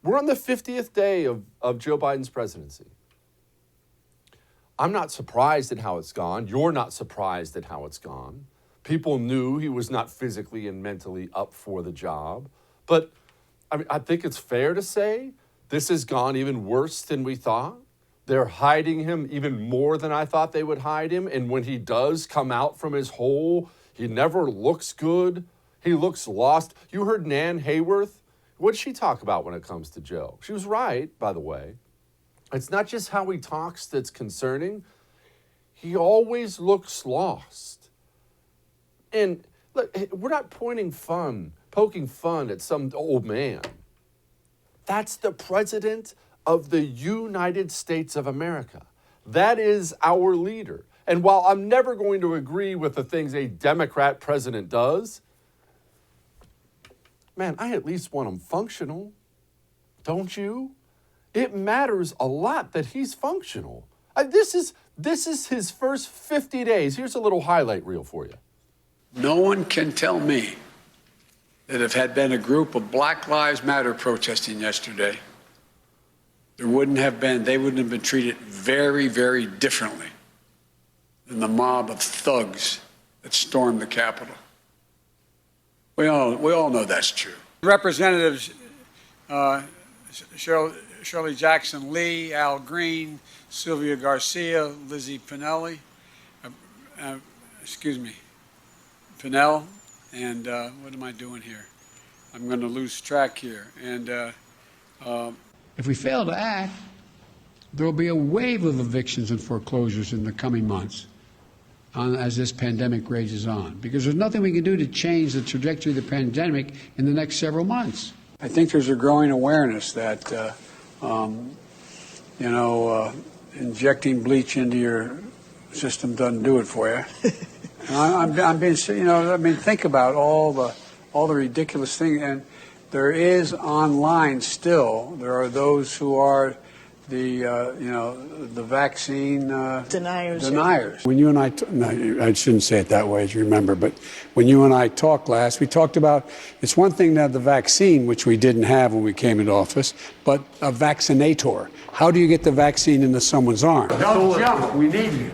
We're on the 50th day of Joe Biden's presidency. I'm not surprised at how it's gone. You're not surprised at how it's gone. People knew he was not physically and mentally up for the job. But I think it's fair to say this has gone even worse than we thought. They're hiding him even more than I thought they would hide him. And when he does come out from his hole, he never looks good. He looks lost. You heard Nan Hayworth. What did she talk about when it comes to Joe? She was right, by the way. It's not just how he talks that's concerning. He always looks lost. And look, we're not poking fun at some old man. That's the president of the United States of America. That is our leader. And while I'm never going to agree with the things a Democrat president does, man, I at least want him functional. Don't you? It matters a lot that he's functional. This is his first 50 days. Here's a little highlight reel for you. No one can tell me that if had been a group of Black Lives Matter protesting yesterday, they wouldn't have been treated very, very differently than the mob of thugs that stormed the Capitol. We all know that's true. Representatives Shirley Jackson Lee, Al Green, Sylvia Garcia, Lizzie Pinelli, Pinell, and what am I doing here? I'm going to lose track here. And if we fail to act, there will be a wave of evictions and foreclosures in the coming months as this pandemic rages on, because there's nothing we can do to change the trajectory of the pandemic in the next several months. I think there's a growing awareness that, injecting bleach into your system doesn't do it for you. I'm being, think about all the ridiculous things. And there is online still, there are those who are the vaccine deniers. When you and I shouldn't say it that way, as you remember, but when you and I talked last, we talked about, it's one thing to have the vaccine, which we didn't have when we came into office, but a vaccinator. How do you get the vaccine into someone's arm? Don't jump, we need you.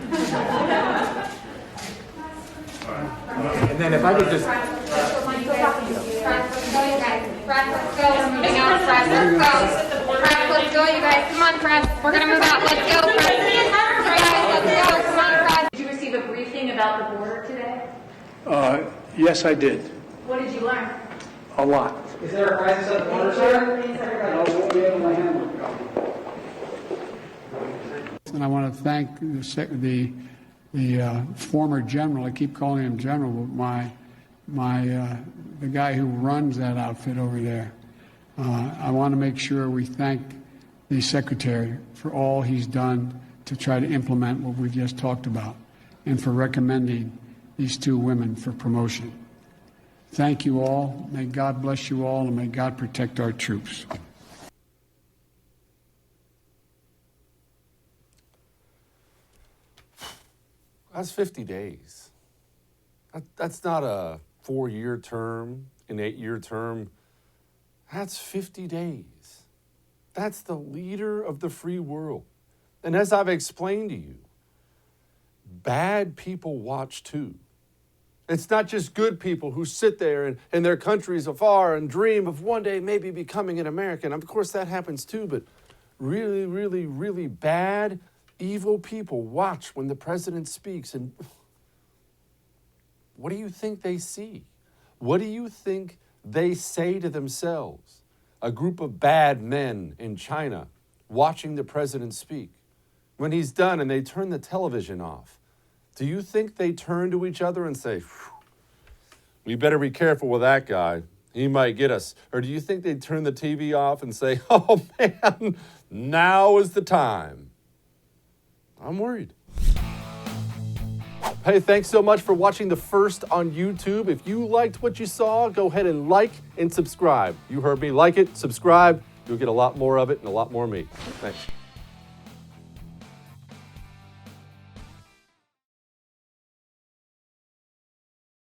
And then if I could just... Let's go, you guys. Come on, press. We're going to move out. Let's go, press. Let's go. Come on, press. Did you receive a briefing about the border today? Yes, I did. What did you learn? A lot. Is there a crisis at the border, sir? I won't be able to handle it. And I want to thank the former general. I keep calling him general, but the guy who runs that outfit over there. I want to make sure we thank the secretary for all he's done to try to implement what we've just talked about, and for recommending these two women for promotion. Thank you all. May God bless you all, and may God protect our troops. That's 50 days. That's not a 4-year term, an 8-year term. That's 50 days. That's the leader of the free world. And as I've explained to you, bad people watch too. It's not just good people who sit there in their countries afar and dream of one day maybe becoming an American. Of course, that happens too, but really, really, really bad, evil people watch when the president speaks. And what do you think they see? What do you think they say to themselves? A group of bad men in China watching the president speak. When he's done and they turn the television off, do you think they turn to each other and say, we better be careful with that guy. He might get us. Or do you think they turn the TV off and say, oh man, now is the time? I'm worried. Hey, thanks so much for watching The First on YouTube. If you liked what you saw, go ahead and like and subscribe. You heard me. Like it, subscribe. You'll get a lot more of it and a lot more of me. Thanks.